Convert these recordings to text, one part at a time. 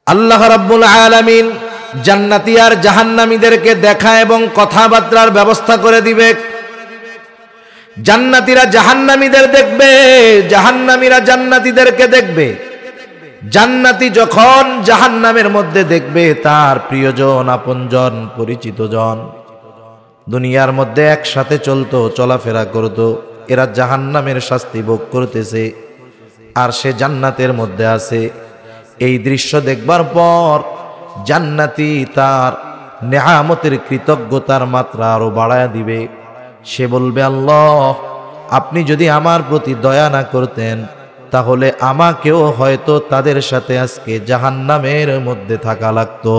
আল্লাহ রাব্বুল আলামিন জান্নাতি আর জাহান্নামীদেরকে দেখা এবং কথাবার্তার ব্যবস্থা করে দিবে। জান্নাতীরা জাহান্নামীদের দেখবে, জাহান্নামীরা জান্নাতীদেরকে দেখবে। জান্নাতি যখন জাহান্নামের মধ্যে দেখবে তার প্রিয়জন, আপনজন, পরিচিত জন, দুনিয়ার মধ্যে একসাথে চলতো, চলাফেরা করত, এরা জাহান্নামের শাস্তি ভোগ করতেছে আর সে জান্নাতের মধ্যে আছে। এই দৃশ্য দেখবার পর জান্নাতি তার নেয়ামতের কৃতজ্ঞতার মাত্রা আরো বাড়ায়া দিবে। সে বলবে, আল্লাহ, আপনি যদি আমার প্রতি দয়া না করতেন তাহলে আমাকেও হয়তো তাদের সাথে আজকে জাহান্নামের মধ্যে থাকা লাগতো।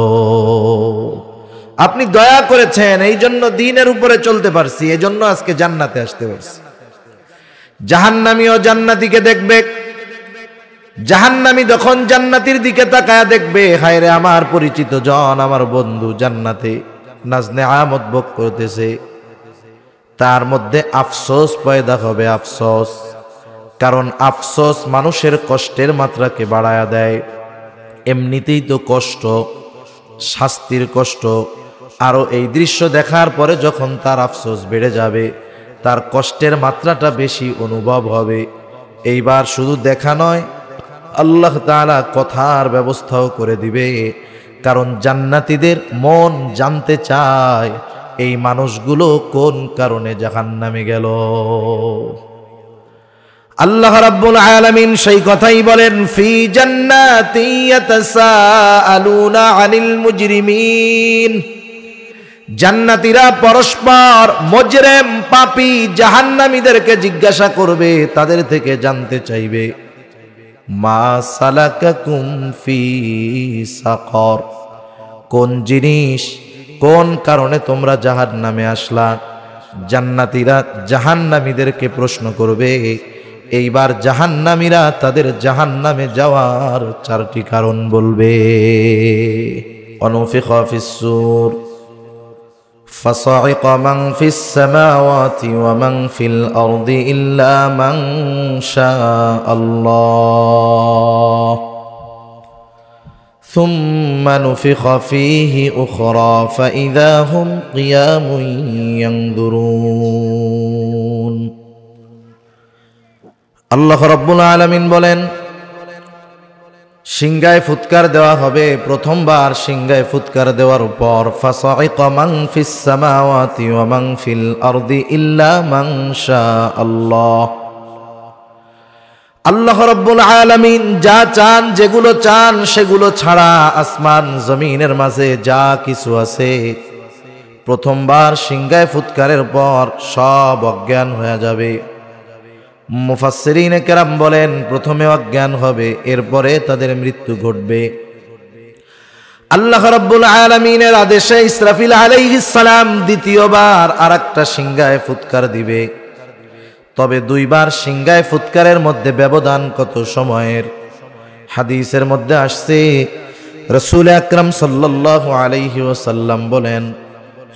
আপনি দয়া করেছেন, এই জন্য দ্বীনের উপরে চলতে পারছি, এই জন্য আজকে জান্নাতে আসতে পারছি। জাহান্নামীও জান্নাতীকে দেখবে। জাহান্নামী যখন জান্নাতীর দিকে তাকায় দেখবে, হায় রে, আমার পরিচিত জন, আমার বন্ধু জান্নাতে নাজ নেয়ামত ভোগ করতেছে, তার মধ্যে আফসোস পয়দা হবে। আফসোস, কারণ আফসোস মানুষের কষ্টের মাত্রাকে বাড়ায়া দেয়। এমনিতেই তো কষ্ট, শাস্তির কষ্ট, আরো এই দৃশ্য দেখার পরে যখন তার আফসোস বেড়ে যাবে, তার কষ্টের মাত্রাটা বেশি অনুভব হবে। এইবার শুধু দেখা নয়, আল্লাহ তাআলা কথার ব্যবস্থাও করে দিবে। কারণ জান্নাতীদের মন জানতে চায় এই মানুষগুলো কোন কারণে জাহান্নামে গেল। আল্লাহ রাব্বুল আলামিন সেই কথাই বলেন, ফি জান্নাতি ইয়াতাসাআলুনা আনিল মুজরিমিন। জান্নাতীরা পরস্পর মুজরিম, পাপী জাহান্নামীদেরকে জিজ্ঞাসা করবে, তাদের থেকে জানতে চাইবে, মা সালাকাকুম ফি সাকর, কোন জিনিস, কোন কারণে তোমরা জাহান্নামে আসলা। জান্নাতীরা জাহান্নামীদেরকে প্রশ্ন করবে। এইবার জাহান্নামীরা তাদের জাহান্নামে যাওয়ার চারটি কারণ বলবে। অনুফিখা ফিস সূর فصعق من في السماوات ومن في الأرض إلا من شاء الله ثم نفخ فيه أخرى فإذا هم قيام ينظرون। আল্লাহ রাব্বুল আলামিন বলেন, সিংহায় ফুৎকার দেওয়া হবে। প্রথমবার সিংহায় ফুৎকার দেওয়ার পর ফাসাইকা মান ফিস সামাওয়াতি ওয়া মান ফিল আরদি ইল্লা মান শাআল্লাহ। আল্লাহ রাব্বুল আলামিন যা চান, যেগুলো চান সেগুলো ছাড়া আসমান জমিনের মাঝে যা কিছু আছে, প্রথমবার সিংহায় ফুৎকারের পর সব অজ্ঞান হয়ে যাবে। মুফাসসিরিনে কেরাম বলেন, প্রথমে অজ্ঞান হবে, এরপরে তাদের মৃত্যু ঘটবে। আল্লাহ রাব্বুল আলামিনের আদেশে ইসরাফিল আলাইহিস সালাম দ্বিতীয়বার আরেকটা সিংহায় ফুৎকার দিবে। তবে দুইবার সিংহায় ফুৎকারের মধ্যে ব্যবধান কত সময়ের? হাদিসের মধ্যে আসছে, রাসূল আকরাম সাল্লাল্লাহু আলাইহি ওয়াসাল্লাম বলেন,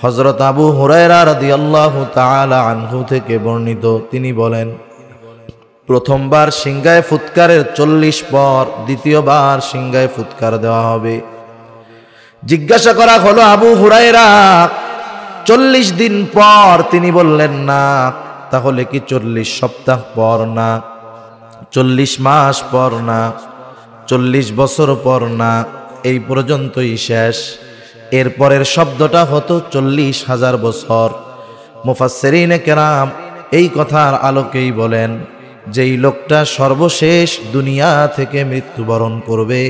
হযরত আবু হুরায়রা রাদিয়াল্লাহু তাআলা আনহু থেকে বর্ণিত, তিনি বলেন, প্রথমবার সিংহায় ফুৎকারের 40 পর দ্বিতীয়বার সিংহায় ফুৎকার দেওয়া হবে। জিজ্ঞাসা করা হলো, আবু হুরায়রা, 40 দিন পর? তিনি বললেন, না, তাহলে কি 40 সপ্তাহ পর না, 40 মাস পর না, 40 বছর পর না, এই পর্যন্তই শেষ। এরপরের শব্দটা হতো 40,000 বছর। মুফাসসিরিনে কেরাম এই কথার আলোকেই বলেন, যেই লোকটা সর্বশেষ দুনিয়া থেকে মৃত্যুবরণ করবে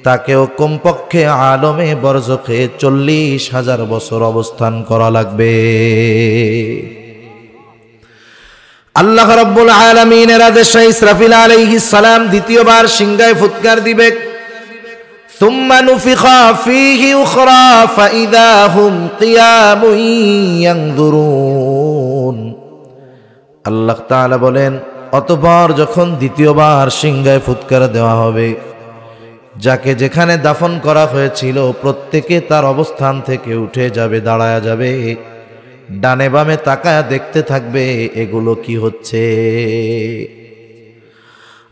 তাকেও কমপক্ষে আলমে বরজখে 40,000 বছর অবস্থান করা লাগবে। আল্লাহ রাব্বুল আলামিনের আদেশে ইসরাফিল আলাইহিস সালাম দ্বিতীয়বার সিংহায় ফুৎকার দিবে। সুম্মা নুফিখা ফীহি উখরা ফাইযা হুম কিয়ামুন ইয়ানজুরুন। আল্লাহ তাআলা বলেন, অতঃপর যখন দ্বিতীয়বার সিংহায় ফুৎকার দেওয়া হবে, যাকে যেখানে দাফন করা হয়েছিল প্রত্যেকে তার অবস্থান থেকে উঠে যাবে, দাঁড়ায়া যাবে, ডানে বামে তাকায়া দেখতে থাকবে এগুলো কি হচ্ছে।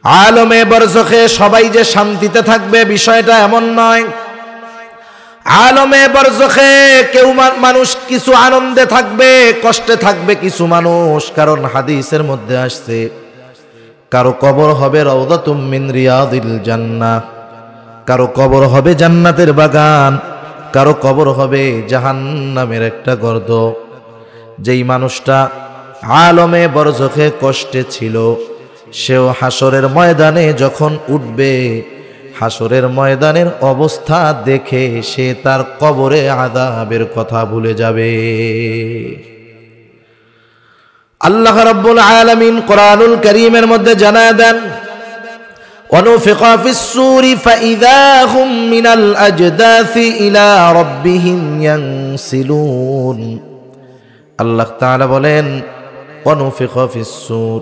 আলমে বরজখে সবাই যে শান্তিতে থাকবে বিষয়টা এমন নয়। আলমে বরজখে কেউ মানুষ কিছু আনন্দে থাকবে, কষ্টে থাকবে কিছু মানুষ। কারণ হাদিসের মধ্যে আসছে কারো কবর হবে রাউদাতুম মিন রিয়াদিল জান্নাহ, কারো কবর হবে জান্নাতের বাগান, কারো কবর হবে জাহান্নামের একটা গর্ত। যেই মানুষটা আলমে বরজখে কষ্টে ছিল, সেও হাসরের ময়দানে যখন উঠবে, হাসরের ময়দানের অবস্থা দেখে সে তার কবরে আযাবের কথা ভুলে যাবে। আল্লাহ রাব্বুল আলামিন কোরআনুল কারীমের মধ্যে জানায় দেন, ওয়ানুফিকা ফিস-সূরি ফাইযা হুম মিনাল আজদাসি ইলা রাব্বিহিম ইয়ানসিলুন। আল্লাহ তাআলা বলেন ওয়ানুফিকা ফিস-সূর,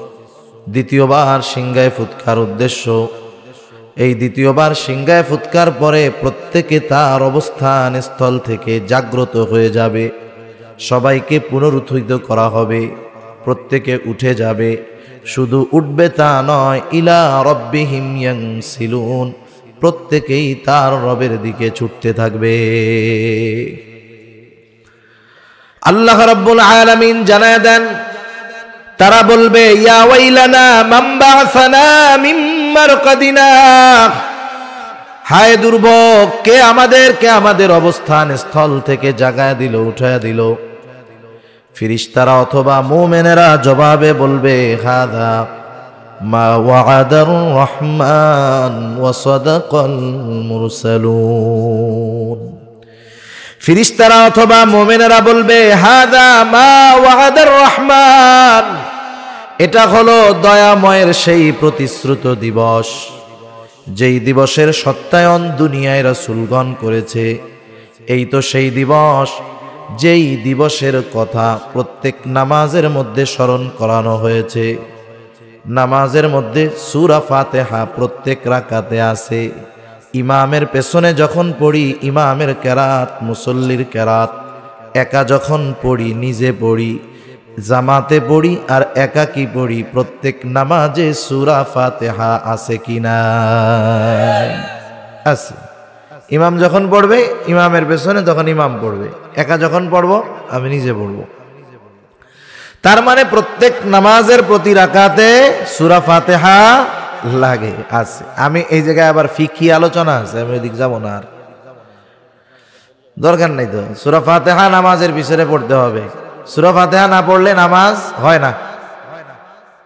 দ্বিতীয়বার সিংহায় ফুৎকার উদ্দেশ্য, এই দ্বিতীয়বার সিংহায় ফুৎকার পরে প্রত্যেকে তার অবস্থান স্থল থেকে জাগ্রত হয়ে যাবে, সবাইকে পুনরুত্থিত করা হবে, প্রত্যেকে উঠে যাবে। শুধু উঠবে তা নয়, ইলা রাব্বিহিম ইয়ানসিলুন, প্রত্যেকেই তার রবের দিকে ছুটতে থাকবে। আল্লাহ রাব্বুল আলামিন জানায় দেন, তারা বলবে ইয়া ওয়াইলানা মান বা'সানা মিন মারকাদিনা, হায় দুর্ভোগ, কে আমাদের অবস্থান স্থল থেকে জাগায় দিল, উঠায়া দিল। ফেরেশতারা অথবা মুমিনেরা জবাবে বলবে হাদা মা ওয়া'আদার রহমান ওয়া সাদাকাল মুরসালুন। ফেরেশতারা অথবা মুমিনেরা বলবে হাদা মা ওয়া'আদার রহমান, এটা হলো দয়াময়ের সেই প্রতিশ্রুত দিবস, যেই দিবসের সত্যায়ন দুনিয়ায় রাসূলগণ করেছে। এই তো সেই দিবস, যেই দিবসের কথা প্রত্যেক নামাজের মধ্যে স্মরণ করানো হয়েছে। নামাজের মধ্যে সূরা ফাতিহা প্রত্যেক রাকাতে আছে। ইমামের পেছনে যখন পড়ি, ইমামের কেরাত, মুসল্লির কেরাত, একা যখন পড়ি, নিজে পড়ি, জামাতে পড়ি আর একাকী পড়ি, প্রত্যেক নামাজে সূরা ফাতিহা আছে কিনা? আছে। ইমাম যখন পড়বে, ইমামের পেছনে তখন ইমাম পড়বে, একা যখন পড়ব আমি নিজে পড়ব। তার মানে প্রত্যেক নামাজের প্রতি রাকাতে সূরা ফাতিহা লাগে, আছে। আমি এই জায়গায় আবার ফিকহি আলোচনা আছে, আমি ওইদিক যাব না, আর দরকার নাই তো। সূরা ফাতিহা নামাজের পিছনে পড়তে হবে, সূরা ফাতিহা না পড়লে নামাজ হয় না,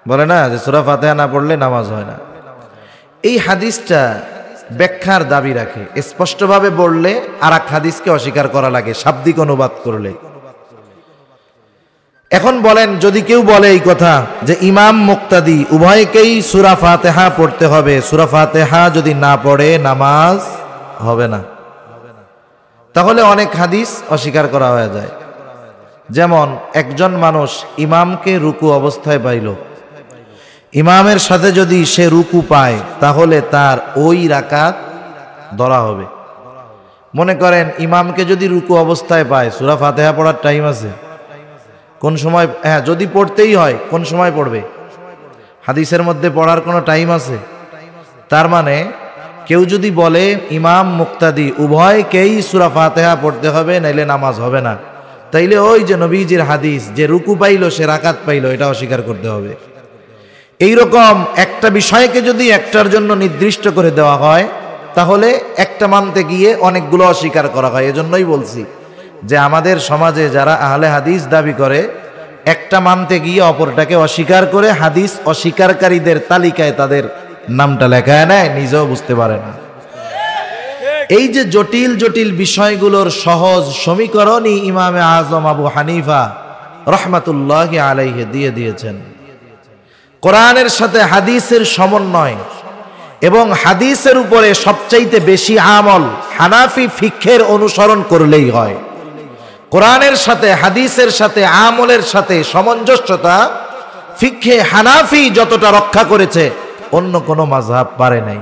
বলে না যে সূরা ফাতিহা না পড়লে নামাজ হয় না। এই হাদিসটা ব্যাখ্যার দাবি রাখে, স্পষ্টভাবে বললে আর এক হাদিসকে অস্বীকার করা লাগে শাব্দিক অনুবাদ করলে। এখন বলেন, যদি কেউ বলে এই কথা যে ইমাম মুক্তাদি উভয়কেই সূরা ফাতিহা পড়তে হবে, সূরা ফাতিহা যদি না পড়ে নামাজ হবে না, তাহলে অনেক হাদিস অস্বীকার করা হয়ে যায়। যেমন একজন মানুষ ইমামকে রুকু অবস্থায় পাইল, ইমামের সাথে যদি সে রুকু পায় তাহলে তার ওই রাকাত ধরা হবে। মনে করেন ইমামকে যদি রুকু অবস্থায় পায়, সূরা ফাতিহা পড়ার টাইম আছে, কোন সময়, হ্যাঁ যদি পড়তেই হয় কোন সময় পড়বে, হাদিসের মধ্যে পড়ার কোনো টাইম আছে? তার মানে কেউ যদি বলে ইমাম মুক্তাদি উভয়কেই সূরা ফাতিহা পড়তে হবে নাইলে নামাজ হবে না, তাইলে ওই যে নবীজির হাদিস যে রুকু পাইল সে রাকাত পাইল, এটা অস্বীকার করতে হবে। এইরকম একটা বিষয়কে যদি একটার জন্য নির্দিষ্ট করে দেওয়া হয়, তাহলে একটা মানতে গিয়ে অনেকগুলো অস্বীকার করা হয়। এজন্যই বলছি যে আমাদের সমাজে যারা আহলে হাদিস দাবি করে, একটা মানতে গিয়ে অপরটাকে অস্বীকার করে হাদিস অস্বীকারীদের তালিকায় তাদের নামটা লেখায় নেয়, নিজেও বুঝতে পারে না। এই যে জটিল জটিল বিষয়গুলোর সহজ সমীকরণই ইমামে আজম আবু হানিফা রহমাতুল্লাহি আলাইহি দিয়ে দিয়েছেন। কোরআনের সাথে হাদিসের সমন্বয় এবং হাদিসের উপরে সবচাইতে বেশি আমল হানাফি ফিকহের অনুসরণ করলেই হয়। কোরআনের সাথে হাদিসের সাথে আমলের সাথে সামঞ্জস্যতা ফিকহে হানাফি যতটা রক্ষা করেছে অন্য কোনো মাযহাব পারে নাই।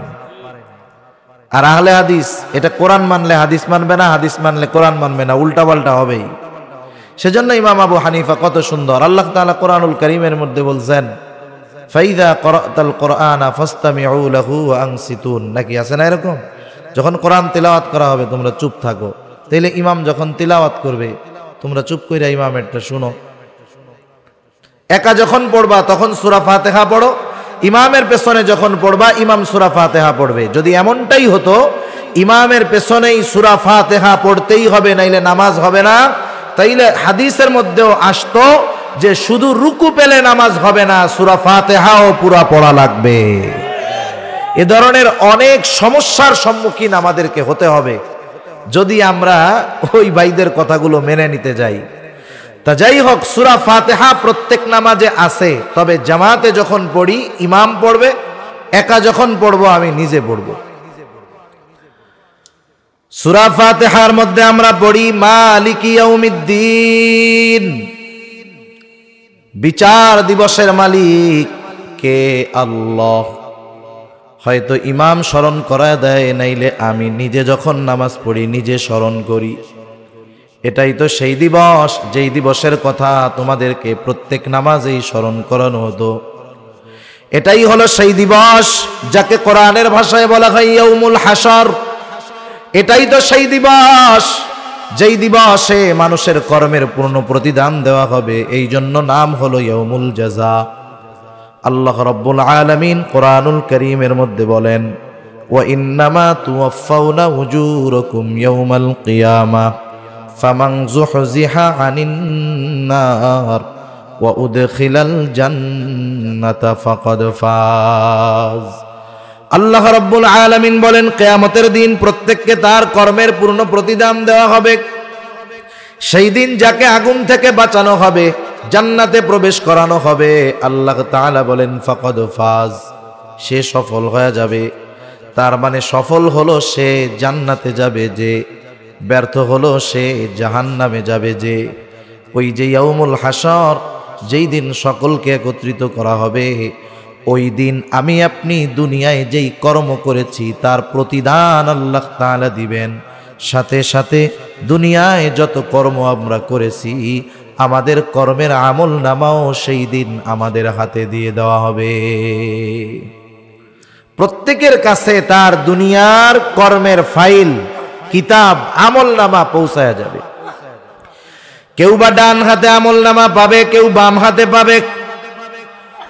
আর আহলে হাদিস এটা কোরআন মানলে হাদিস মানবে না, হাদিস মানলে কোরআন মানবে না, উল্টা পাল্টা হবেই। সেজন্য ইমাম আবু হানিফা কত সুন্দর, আল্লাহ তাআলা কোরআনুল কারীমের মধ্যে বলছেন ফাইদা ক্বরাতাল কুরআনা ফাসতামিউ লাহু ওয়া আনসিতুন, নাকি আছে না এরকম? যখন কোরআন তেলাওয়াত করা হবে তোমরা চুপ থাকো। তাইলে ইমাম যখন তেলাওয়াত করবে তোমরা চুপ কইরা ইমামেরটা শুনো। একা যখন পড়বা তখন সূরা ফাতিহা পড়ো, ইমামের পেছনে যখন পড়বা ইমাম সূরা ফাতিহা পড়বে। যদি এমনটাই হতো ইমামের পেছনেই সূরা ফাতিহা পড়তেই হবে, নাইলে নামাজ হবে না, তাইলে হাদিসের মধ্যেও আসতো যে শুধু রুকু পেলে নামাজ হবে না, সূরা ফাতিহাও পুরা পড়া লাগবে। এ ধরনের অনেক সমস্যার সম্মুখীন আমাদেরকে হতে হবে যদি আমরা ওই ভাইদের কথাগুলো মেনে নিতে যাই। তা যাই হোক, সূরা ফাতিহা প্রত্যেক নামাজে আছে, তবে জামাতে যখন পড়ি ইমাম পড়বে, একা যখন পড়বো আমি নিজে পড়বো। সূরা ফাতিহার মধ্যে আমরা পড়ি মালিকি ইয়াউমিদ্দিন, বিচার দিবসের মালিক কে? আল্লাহ। হয়তো ইমাম স্মরণ করায় দেয়, নাইলে আমি নিজে যখন নামাজ পড়ি নিজে স্মরণ করি। এটাই তো সেই দিবস যেই দিবসের কথা তোমাদেরকে প্রত্যেক নামাজেই স্মরণ করানো হতো। এটাই হলো সেই দিবস যাকে কোরআনের ভাষায় বলা হয় ইয়াউমুল হাসর। এটাই তো সেই দিবস যেই দিবসে মানুষের কর্মের পূর্ণ প্রতিদান দেওয়া হবে। এই জন্য নাম হলো ইয়াউমুল জাযা। আল্লাহ রাব্বুল আলামিন কোরআনুল কারীমের মধ্যে বলেন, ওয়া ইন্নামা তুওয়াফাউনা উজুরাকুম ইয়াউমাল কিয়ামাহ ফামান যুহজিহা আনিন নার ওয়া উদখিলাল জান্নাতা ফাকাদ ফাজ। আল্লাহ রাব্বুল আলামিন বলেন, কিয়ামতের দিন প্রত্যেককে তার কর্মের পূর্ণ প্রতিদান দেওয়া হবে। সেই দিন যাকে আগুন থেকে বাঁচানো হবে, জান্নাতে প্রবেশ করানো হবে, আল্লাহ তাআলা বলেন ফাকাদ ফাজ, সে সফল হয়ে যাবে। তার মানে সফল হলো সে জান্নাতে যাবে যে, ব্যর্থ হলো সে জাহান্নামে যাবে যে। ওই যে ইয়াউমুল হাসর, যেই দিন সকলকে একত্রিত করা হবে, ওই দিন আমি আপনি দুনিয়ায় যেই কর্ম করেছি তার প্রতিদান আল্লাহ তাআলা দিবেন। সাথে সাথে দুনিয়ায় যত কর্ম আমরা করেছি আমাদের কর্মের আমল নামাও সেই দিন আমাদের হাতে দিয়ে দেওয়া হবে। প্রত্যেকের কাছে তার দুনিয়ার কর্মের ফাইল, কিতাব, আমল নামা পৌঁছায়া যাবে। কেউ বা ডান হাতে আমল নামা পাবে, কেউ বাম হাতে পাবে।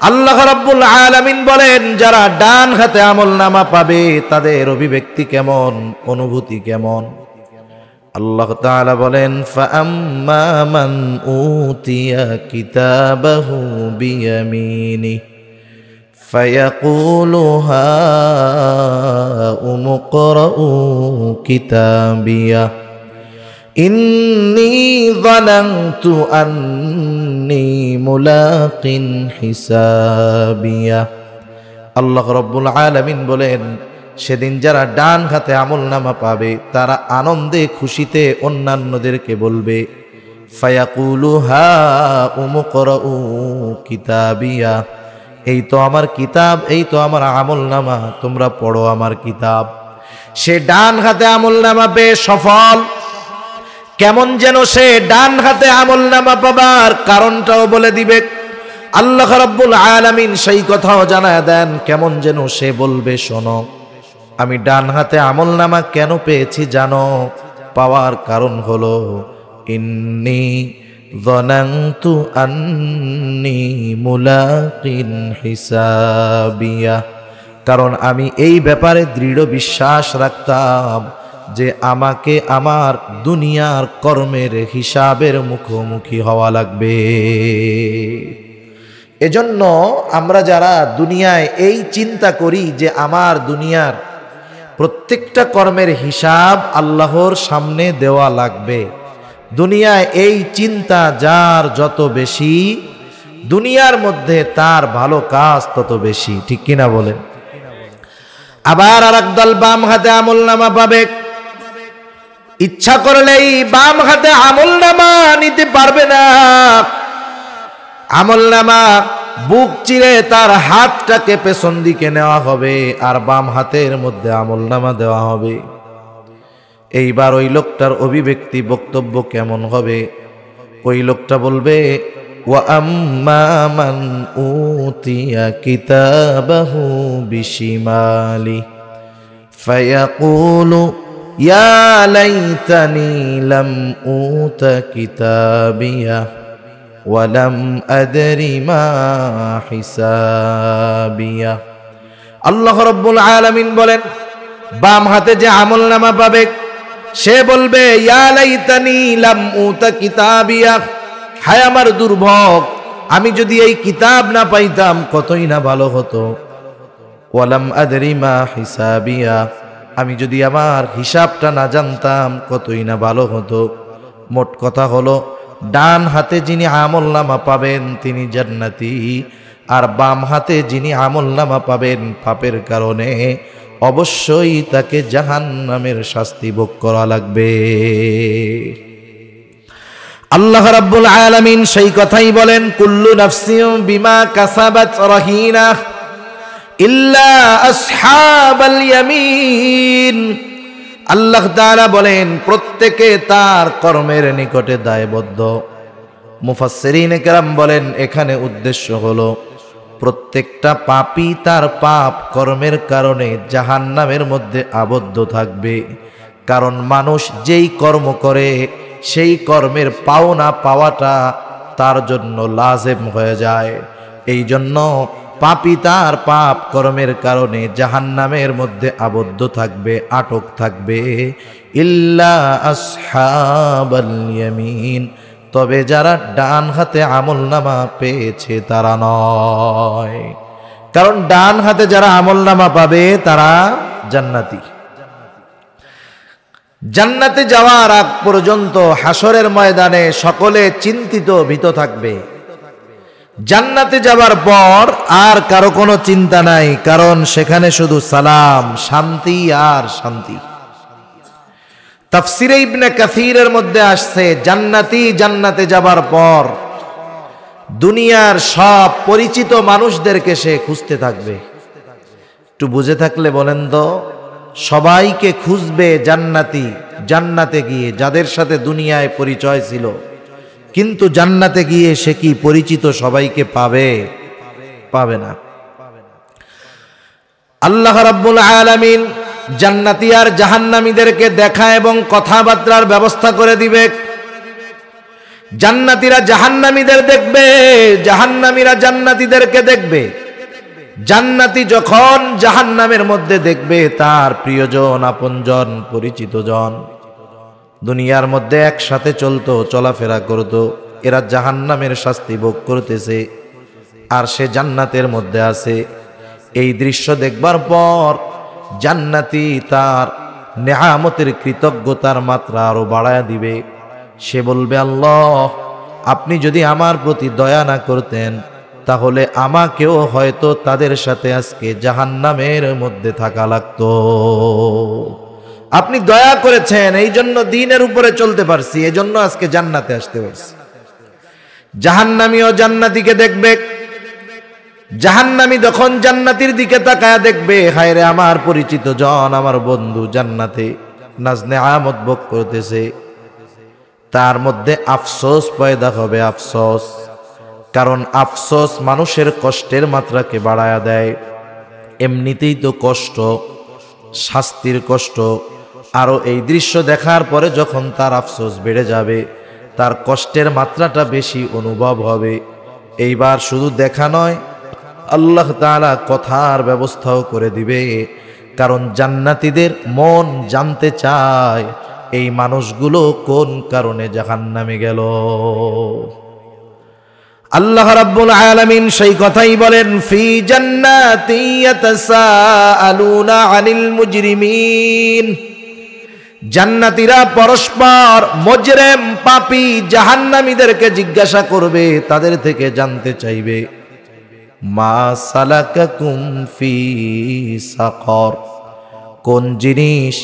আল্লাহ রাব্বুল আলামিন বলেন, যারা ডান হাতে আমল নামা পাবে তাদের অভিব্যক্তি কেমন, অনুভূতি কেমন? আল্লাহ তাআলা বলেন, ফাআম্মা মান উতিয়া কিতাবাহু বিয়ামিনি ফায়াকুলু হাউম ইকরাউ কিতাবিয়া ইন্নী যানানতু আন্নী মুলাকিন হিসাবিয়া। আল্লাহ রাব্বুল আলামিন বলেন, সেদিন যারা ডান হাতে আমল নামা পাবে তারা আনন্দে খুশিতে অন্যান্যদেরকে বলবে, ফায়াকুলু হাউম ইকরাউ কিতাবিয়া, এই তো আমার কিতাব, এই তো আমার আমল নামা, তোমরা পড়ো আমার কিতাব। সে ডান হাতে আমল নামা পেয়ে সফল। কেমন যেন সে ডান হাতে আমল নামা পাবার কারণটাও বলে দিবে। আল্লাহ রাব্বুল আলামিন সেই কথাও জানায় দেন, কেমন যেন সে বলবে, শোনো, আমি ডান হাতে আমল নামা কেন পেয়েছি জানো? পাওয়ার কারণ হলো ইন্নী যানানতু আন্নী মুলাকিন হিসাবিয়া, কারণ আমি এই ব্যাপারে দৃঢ় বিশ্বাস রাখতাম যে আমাকে আমার দুনিয়ার কর্মের হিসাবের মুখোমুখি হওয়া লাগবে। এজন্য আমরা যারা দুনিয়ায় এই চিন্তা করি যে আমার দুনিয়ার প্রত্যেকটা কর্মের হিসাব আল্লাহর সামনে দেওয়া লাগবে, দুনিয়ায় এই চিন্তা যার যত বেশি, দুনিয়ার মধ্যে তার ভালো কাজ তত বেশি। ঠিক কিনা বলেন? আবার আর একদল বাম হাতে আমল নামা পাবে, ইচ্ছা করলেই বাম হাতে আমল নামা নিতে পারবে না। আমল নামা বুক চিরে তার হাতটাকে পেছন দিকে নেওয়া হবে আর বাম হাতের মধ্যে আমল নামা দেওয়া হবে। এইবার ওই লোকটার অভিব্যক্তি, বক্তব্য কেমন হবে? ওই লোকটা বলবে, وأما من أوتي كتابه بشماله فيقول يا ليتني لم أوت كتابيه ولم أدر ما حسابيه আল্লাহ রাব্বুল আলামিন বলেন, বাম হাতে যে আমলনামা পাবে সে বলবে ইয়া লাইতানি লাম উতা কিতাবিয়া, হায় আমার দুর্ভোগ, আমি যদি এই কিতাব না পাইতাম কতই না ভালো হতো। ওয়ালাম আদরি মা হিসাবিয়া, আমি যদি আমার হিসাবটা না জানতাম কতই না ভালো হতো। মোট কথা হলো, ডান হাতে যিনি আমলনামা পাবেন তিনি জান্নাতি, আর বাম হাতে যিনি আমলনামা পাবেন পাপের কারণে অবশ্যই তাকে জাহান্নামের শাস্তি ভোগ করা লাগবে। আল্লাহ রাব্বুল আলামিন সেই কথাই বলেন, কুল্লু নাফসিন বিমা কাসাবাত রাহিনা ইল্লা আসহাবাল ইয়ামিন। আল্লাহ তাআলা বলেন, প্রত্যেকে তার কর্মের নিকটে দায়বদ্ধ। মুফাসসিরিনে কেরাম বলেন, এখানে উদ্দেশ্য হলো প্রত্যেকটা পাপী তার পাপ কর্মের কারণে জাহান্নামের মধ্যে আবদ্ধ থাকবে। কারণ মানুষ যেই কর্ম করে সেই কর্মের পাওনা পাওয়াটা তার জন্য লাজেম হয়ে যায়। এই জন্য পাপী তার পাপ কর্মের কারণে জাহান্নামের মধ্যে আবদ্ধ থাকবে, আটক থাকবে। ইল্লা আসহাবাল ইয়ামিন, তবে যারা ডান হাতে আমলনামা পেয়েছে তারা নয়। কারণ ডান হাতে যারা আমলনামা পাবে তারা জান্নাতি। জান্নাতে যাওয়ার আগ পর্যন্ত হাসরের ময়দানে সকলে চিন্তিত ভীত থাকবে। জান্নাতে যাবার পর আর কারো কোনো চিন্তা নাই, কারণ সেখানে শুধু সালাম, শান্তি আর শান্তি। তাফসিরে ইবনে কাসিরের মধ্যে আসছে, জান্নাতি জান্নাতে যাবার পর দুনিয়ার সব পরিচিত মানুষদেরকে সে খুঁজতে থাকবে। একটু বুঝে থাকলে বলেন তো, সবাইকে খুঁজবে জান্নাতি জান্নাতে গিয়ে, যাদের সাথে দুনিয়ায় পরিচয় ছিল, কিন্তু জান্নাতে গিয়ে সে কি পরিচিত সবাইকে পাবে? পাবে না। আল্লাহ রাব্বুল আলামিন জান্নাতি আর জাহান্নামীদেরকে দেখা এবং কথাবার্তার ব্যবস্থা করে দিবে। জান্নাতীরা জাহান্নামীদের দেখবে, জাহান্নামীরা জান্নাতীদেরকে দেখবে। জান্নাতি যখন জাহান্নামের মধ্যে দেখবে তার প্রিয়জন, আপনজন, পরিচিত জন, দুনিয়ার মধ্যে একসাথে চলতো, চলাফেরা করত, এরা জাহান্নামের শাস্তি ভোগ করতেছে আর সে জান্নাতের মধ্যে আছে। এই দৃশ্য দেখবার পর জান্নাতি তার নেয়ামতের কৃতজ্ঞতার মাত্রা আরো বাড়ায়া দিবে। সে বলবে, আল্লাহ, আপনি যদি আমার প্রতি দয়া না করতেন তাহলে আমাকেও হয়তো তাদের সাথে আজকে জাহান্নামের মধ্যে থাকা লাগতো। আপনি দয়া করেছেন, এই জন্য দ্বীনের উপরে চলতে পারছি, এই জন্য আজকে জান্নাতে আসতে পারছি। জাহান্নামীও জান্নাতীকে দেখবে। জাহান্নামী যখন জান্নাতীর দিকে তাকায়া দেখবে, হায় রে, আমার পরিচিত জন, আমার বন্ধু জান্নাতে নাজনে আমত ভোগ করতেছে, তার মধ্যে আফসোস পয়দা হবে। আফসোস, কারণ আফসোস মানুষের কষ্টের মাত্রাকে বাড়ায়া দেয়। এমনিতেই তো কষ্ট, শাস্তির কষ্ট, আরো এই দৃশ্য দেখার পরে যখন তার আফসোস বেড়ে যাবে, তার কষ্টের মাত্রাটা বেশি অনুভব হবে। এইবার শুধু দেখা নয়, আল্লাহ তাআলা কথার ব্যবস্থাও করে দিবে। কারণ জান্নাতীদের মন জানতে চায় এই মানুষগুলো কোন কারণে জাহান্নামে গেল। আল্লাহ রাব্বুল আলামিন সেই কথাই বলেন, ফি জান্নাতি ইয়াতাসাআলুনা আনিল মুজরিমিন। জান্নাতীরা পরস্পর মুজরিম, পাপী, জাহান্নামীদেরকে জিজ্ঞাসা করবে, তাদের থেকে জানতে চাইবে, মা সালাকাকুম ফি সাকর, কোন জিনিস,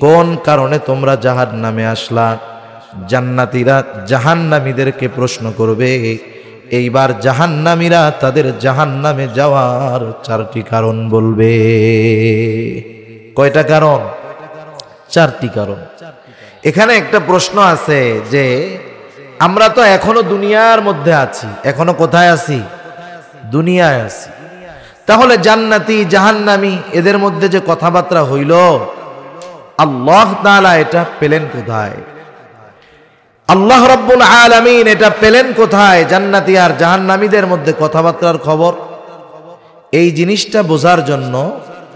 কোন কারণে তোমরা জাহান্নামে আসলা। জান্নাতীরা জাহান্নামীদেরকে প্রশ্ন করবে। এইবার জাহান্নামীরা তাদের জাহান্নামে যাওয়ার 4টি কারণ বলবে। কয়টা কারণ? 4টি কারণ। এখানে একটা প্রশ্ন আছে যে আমরা তো এখনো দুনিয়ার মধ্যে আছি। এখনো কোথায় আছি? দুনিয়ায় আছি। তাহলে জান্নাতি জাহান্নামী এদের মধ্যে যে কথাবার্তা হইল, আল্লাহ তাআলা এটা পেলেন কোথায়? আল্লাহ রাব্বুল আলামিন এটা পেলেন কোথায়? জান্নাতি আর জাহান্নামীদের মধ্যে কথাবার্তার খবর। এই জিনিসটা বোঝার জন্য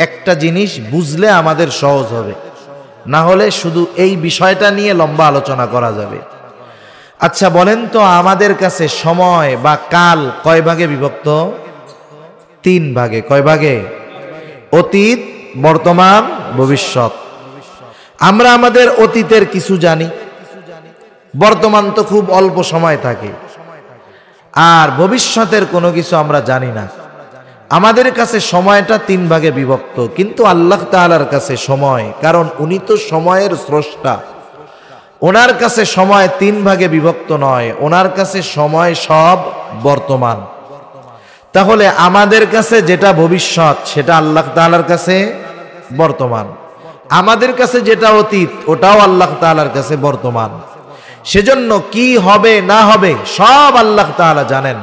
একটা জিনিস বুঝলে আমাদের সহজ হবে, না হলে শুধু এই বিষয়টা নিয়ে লম্বা আলোচনা করা যাবে। আচ্ছা বলেন তো, আমাদের কাছে সময় বা কাল কয় ভাগে বিভক্ত? 3 ভাগে। কয় ভাগে? অতীত, বর্তমান, ভবিষ্যৎ। আমরা আমাদের অতীতের কিছু জানি, বর্তমান তো খুব অল্প সময় থাকে, আর ভবিষ্যতের কোনো কিছু আমরা জানি না। আমাদের কাছে সময়টা 3 ভাগে বিভক্ত, কিন্তু আল্লাহ তাআলার কাছে সময়, কারণ উনি তো সময়ের স্রষ্টা, ওনার কাছে সময় 3 ভাগে বিভক্ত নয়, ওনার কাছে সময় সব বর্তমান। তাহলে আমাদের কাছে যেটা ভবিষ্যৎ সেটা আল্লাহ তাআলার কাছে বর্তমান, আমাদের কাছে যেটা অতীত ওটাও আল্লাহ তাআলার কাছে বর্তমান। সেজন্য কি হবে না হবে সব আল্লাহ তাআলা জানেন।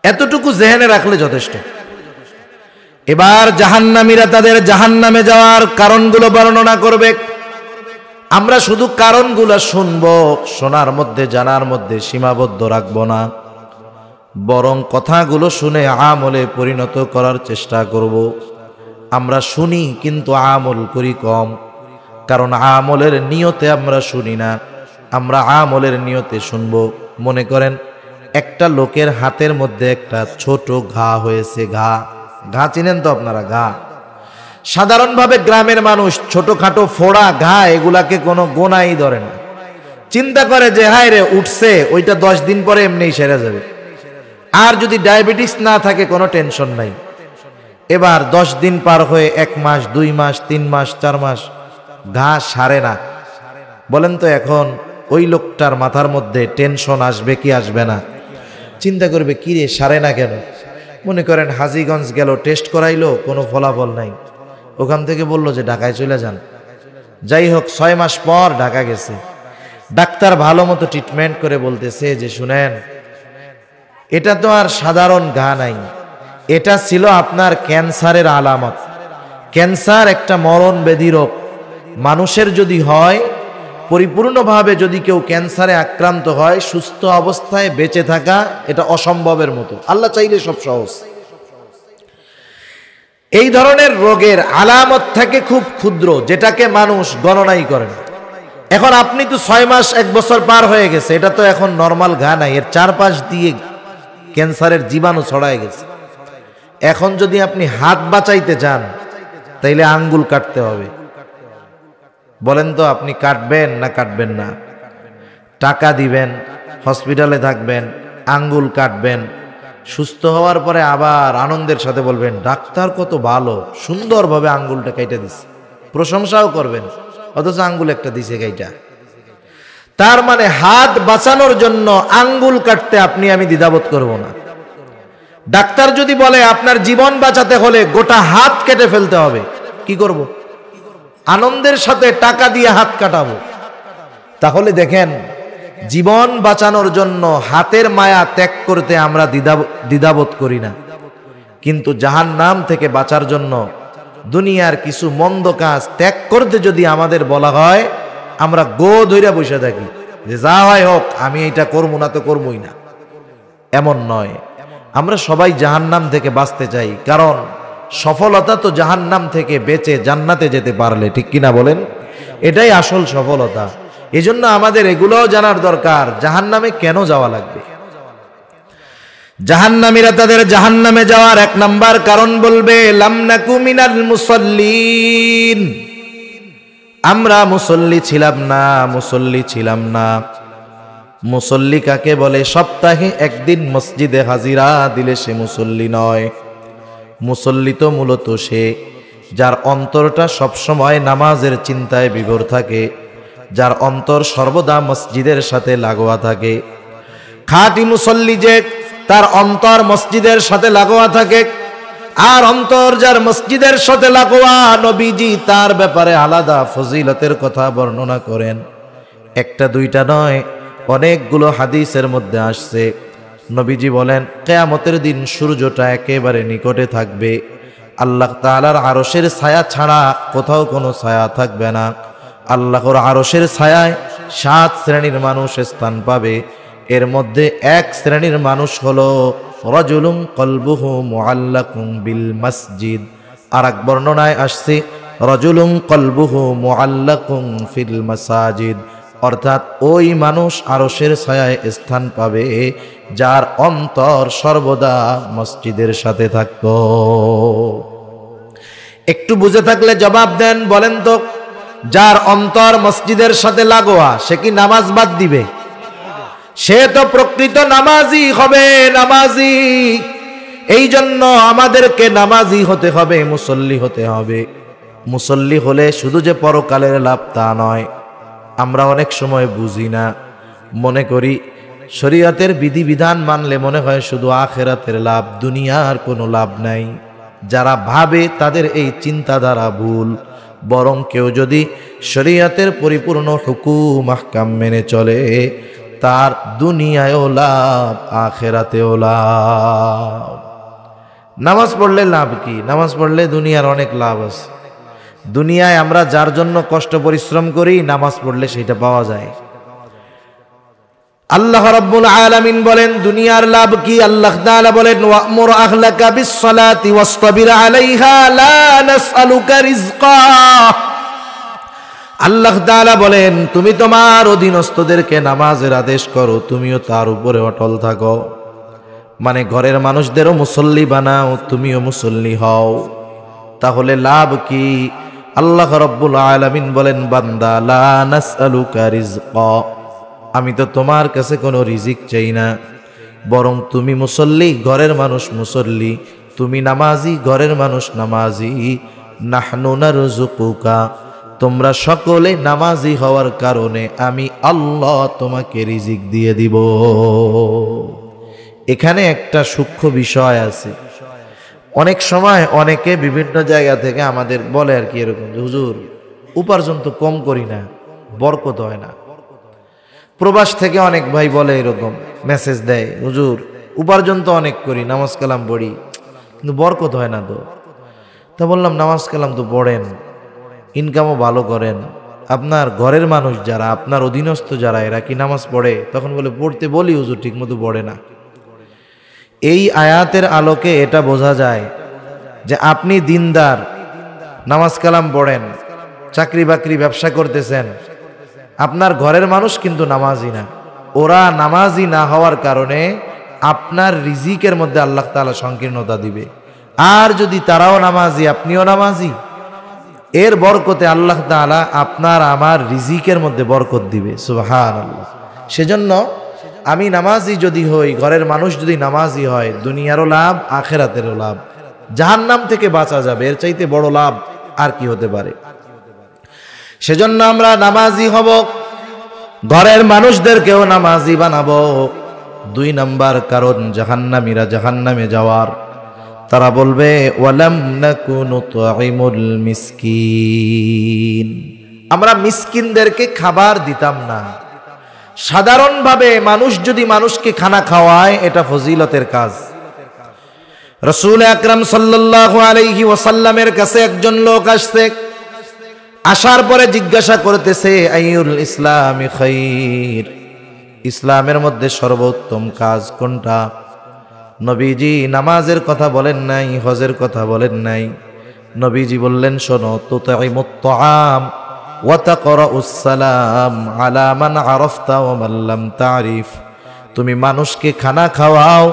এতটুকু জেহেনে রাখলে যথেষ্ট। এবার জাহান্নামীরা তাদের জাহান্নামে যাওয়ার কারণগুলো বর্ণনা করবে। আমরা শুধু কারণগুলো শুনবো, শোনার মধ্যে জানার মধ্যে সীমাবদ্ধ রাখবো না, বরং কথাগুলো শুনে আমলে পরিণত করার চেষ্টা করব। আমরা শুনি কিন্তু আমল করি কম, কারণ আমলের নিয়তে আমরা শুনি না, আমরা আমলের নিয়তে শুনবো। মনে করেন একটা লোকের হাতের মধ্যে একটা ছোট ঘা হয়েছে। ঘা চিনেন তো আপনারা? ঘা সাধারণভাবে গ্রামের মানুষ ছোটখাটো ফোড়া ঘা এগুলাকে কোনো গোনাই ধরে না, চিন্তা করে যে হায় রে উঠছে, ওইটা 10 দিন পরে এমনি সেরে যাবে। আর যদি ডায়াবেটিস না থাকে কোনো টেনশন নাই। এবার 10 দিন পার হয়ে 1 মাস, 2 মাস, 3 মাস, 4 মাস, ঘা সারে না। বলেন তো এখন ওই লোকটার মাথার মধ্যে টেনশন আসবে কি আসবে না? চিন্তা করবে কি রে সারে না কেন? মনে করেন হাজীগঞ্জ গেল, টেস্ট করাইলো, কোনো ফলাফল নাই। ওখান থেকে বলল যে ঢাকায় চলে যান। যাই হোক 6 মাস পর ঢাকা গেছে। ডাক্তার ভালো মতো ট্রিটমেন্ট করে বলতেছে যে শুনেন, এটা তো আর সাধারণ ঘা নাই, এটা ছিল আপনার ক্যান্সারের আলামত। ক্যান্সার একটা মরণ ব্যাধি রোগ। মানুষের যদি হয়, পরিপূর্ণভাবে যদি কেউ ক্যান্সারে আক্রান্ত হয়, সুস্থ অবস্থায় বেঁচে থাকা এটা অসম্ভবের মতো। আল্লাহ চাইলে সব সহজ। এই ধরনের রোগের আলামত থাকে খুব ক্ষুদ্র, যেটাকে মানুষ গণনাই করে না। এখন আপনি তো 6 মাস 1 বছর পার হয়ে গেছে, এটা তো এখন নর্মাল ঘা নাই, এর চারপাশ দিয়ে ক্যান্সারের জীবাণু ছড়ায় গেছে। এখন যদি আপনি হাত বাঁচাইতে চান তাইলে আঙ্গুল কাটতে হবে। বলেন তো আপনি কাটবেন না কাটবেন না? টাকা দিবেন, হসপিটালে থাকবেন, আঙ্গুল কাটবেন, সুস্থ হওয়ার পরে আবার আনন্দের সাথে বলবেন ডাক্তার কত ভালো, সুন্দরভাবে আঙ্গুলটা কেটে দিছে, প্রশংসাও করবেন, অথচ আঙ্গুল একটা দিছে কাইটা। তার মানে হাত বাঁচানোর জন্য আঙ্গুল কাটতে আপনি আমি দ্বিধাবোধ করব না। ডাক্তার যদি বলে আপনার জীবন বাঁচাতে হলে গোটা হাত কেটে ফেলতে হবে, কি করব? আনন্দের সাথে টাকা দিয়ে হাত কাটাবো। তাহলে দেখেন, জীবন বাঁচানোর জন্য হাতের মায়া ত্যাগ করতে আমরা দ্বিধাবোধ করি না, কিন্তু জাহান্নাম থেকে বাঁচার জন্য দুনিয়ার কিছু মন্দ কাজ ত্যাগ করতে যদি আমাদের বলা হয়, আমরা গো ধইরা বসে থাকি যে যা হয় হোক, আমি এটা করবো না তো করবোই না। এমন নয়, আমরা সবাই জাহান্নাম থেকে বাঁচতে চাই, কারণ সফলতা তো জাহান্নাম থেকে বেঁচে জান্নাতে যেতে পারলে, ঠিক কিনা বলেন? এটাই আসল সফলতা। এজন্য আমাদের এগুলোও জানার দরকার, জাহান্নামে কেন যাওয়া লাগবে। জাহান্নামীরা তাদের জাহান্নামে যাওয়ার 1 নাম্বার কারণ বলবে লাম নাকু মিনাল মুসাল্লিন, আমরা মুসল্লি ছিলাম না, মুসল্লি ছিলাম না। মুসল্লি কাকে বলে? সপ্তাহে 1 দিন মসজিদে হাজিরা দিলে সে মুসল্লি নয়। মুসল্লি তো মূলত সে যার অন্তরটা সবসময় নামাজের চিন্তায় বিভোর থাকে, যার অন্তর সর্বদা মসজিদের সাথে লাগোয়া থাকে। খাঁটি মুসল্লি যে, তার অন্তর মসজিদের সাথে লাগোয়া থাকে। আর অন্তর যার মসজিদের সাথে লাগোয়া, নবীজি তার ব্যাপারে আলাদা ফজিলতের কথা বর্ণনা করেন। একটা দুইটা নয়, অনেকগুলো হাদিসের মধ্যে আসছে। নবীজি বলেন কিয়ামতের দিন সূর্যটা একেবারে নিকটে থাকবে, আল্লাহ তাআলার আরশের ছায়া ছাড়া কোথাও কোনো ছায়া থাকবে না। আল্লাহর আরশের ছায়ায় 7 শ্রেণীর মানুষ স্থান পাবে। এর মধ্যে এক শ্রেণীর মানুষ হলো রাজুলুন কলবুহু মুআল্লাকুন বিল মসজিদ। আর এক বর্ণনায় আসছে রাজুলুন কলবুহু মুআল্লাকুন ফিল মাসাজিদ, অর্থাৎ ওই মানুষ আরশের ছায়ায় স্থান পাবে যার অন্তর সর্বদা মসজিদের সাথে থাকত। একটু বুঝে থাকলে জবাব দেন, বলেন তো যার অন্তর মসজিদের সাথে লাগোয়া সে কি নামাজ বাদ দিবে? সে তো প্রকৃত নামাজি হবে, নামাজি। এই জন্য আমাদেরকে নামাজি হতে হবে, মুসল্লি হতে হবে। মুসল্লি হলে শুধু যে পরকালের লাভ তা নয়। আমরা অনেক সময় বুঝি না, মনে করি শরীয়তের বিধিবিধান মানলে মনে হয় শুধু আখিরাতের লাভ, দুনিয়ার কোনো লাভ নাই। যারা ভাবে তাদের এই চিন্তাধারা ভুল। বরং কেউ যদি শরীয়তের পরিপূর্ণ হুকুম আহকাম মেনে চলে, তার দুনিয়ায়ও লাভ, আখিরাতেও লাভ। নামাজ পড়লে লাভ কি? নামাজ পড়লে দুনিয়ার অনেক লাভ আছে। দুনিয়ায় আমরা যার জন্য কষ্ট পরিশ্রম করি, নামাজ পড়লে সেটা পাওয়া যায়। আল্লাহ রাব্বুল আলামিন বলেন দুনিয়ার লাভ কি? আল্লাহ তাআলা বলেন ওয়া'মুর আহলাকা বিস-সালাতি ওয়াসতাবির আলাইহা লা নাসআলুকা রিজকা। আল্লাহ তাআলা বলেন তুমি তোমার অধীনস্থদেরকে নামাজের আদেশ করো, তুমিও তার উপরে অটল থাকো। মানে ঘরের মানুষদেরও মুসল্লি বানাও, তুমিও মুসল্লি হও। তাহলে লাভ কি? আল্লাহ রাব্বুল আলামিন বলেন বান্দা লা নাসআলুকা রিজকা, আমি তো তোমার কাছে কোনো রিজিক চাই না, বরং তুমি মুসল্লি, ঘরের মানুষ মুসল্লি, তুমি নামাজি, ঘরের মানুষ নামাজি। নাহনু নারযুকুকা, তোমরা সকলে নামাজি হওয়ার কারণে আমি আল্লাহ তোমাকে রিজিক দিয়ে দিব। এখানে একটা সূক্ষ্ম বিষয় আছে। অনেক সময় অনেকে বিভিন্ন জায়গা থেকে আমাদের বলে আর কি এরকম, হুজুর উপার্জন তো কম করি না, বরকত হয় না। প্রবাস থেকে অনেক ভাই বলে এরকম, মেসেজ দেয়, হুজুর উপার্জন তো অনেক করি, নামাজ কালাম পড়ি, কিন্তু বরকত হয় না তো। তা বললাম নামাজ কালাম তো পড়েন, ইনকামও ভালো করেন, আপনার ঘরের মানুষ যারা, আপনার অধীনস্থ যারা, এরা কি নামাজ পড়ে? তখন বলে পড়তে বলি হুজুর, ঠিক মতো পড়ে না। এই আয়াতের আলোকে এটা বোঝা যায় যে আপনি দিনদার, নামাজ কালাম পড়েন, চাকরি বাকরি ব্যবসা করতেছেন, আপনার ঘরের মানুষ কিন্তু নামাজি না। ওরা নামাজি না হওয়ার কারণে আপনার রিজিকের মধ্যে আল্লাহ তাআলা সংকীর্ণতা দিবে। আর যদি তারাও নামাজি, আপনিও নামাজি, এর বরকতে আল্লাহ তাআলা আপনার আমার রিজিকের মধ্যে বরকত দিবে। সুবহানাল্লাহ। সেজন্য আমি নামাজি যদি হই, ঘরের মানুষ যদি নামাজি হয়, দুনিয়ারও লাভ, আখিরাতেরও লাভ, জাহান্নাম থেকে বাঁচা যাবে। এর চাইতে বড় লাভ আর কি হতে পারে? সেজন্য আমরা নামাজি হব, ঘরের মানুষদেরকেও নামাজি বানাবো। 2 নাম্বার কারণ জাহান্নামীরা জাহান্নামে যাওয়ার, তারা বলবে ওয়ালাম নাকু নুতঈমুল মিসকিন, আমরা মিসকিনদেরকে খাবার দিতাম না। সাধারণভাবে মানুষ যদি মানুষকে খানা খাওয়ায়, এটা ফজিলতের কাজ। রাসূল আকরাম সাল্লাল্লাহু আলাইহি ওয়াসাল্লামের কাছে একজন লোক আসছে। আসার পরে জিজ্ঞাসা করতেছে আইয়ুল ইসলামি খাইর, ইসলামের মধ্যে সর্বোত্তম কাজ কোনটা? নবীজি নামাজের কথা বলেন নাই, হজের কথা বলেন নাই। নবীজি বললেন শোনো, তুতঈমুত তাআম ওয়া তাকরাউস সালাম আলা মান আরাফতা ওয়া মান লাম তারিফ, তুমি মানুষকে খানা খাওয়াও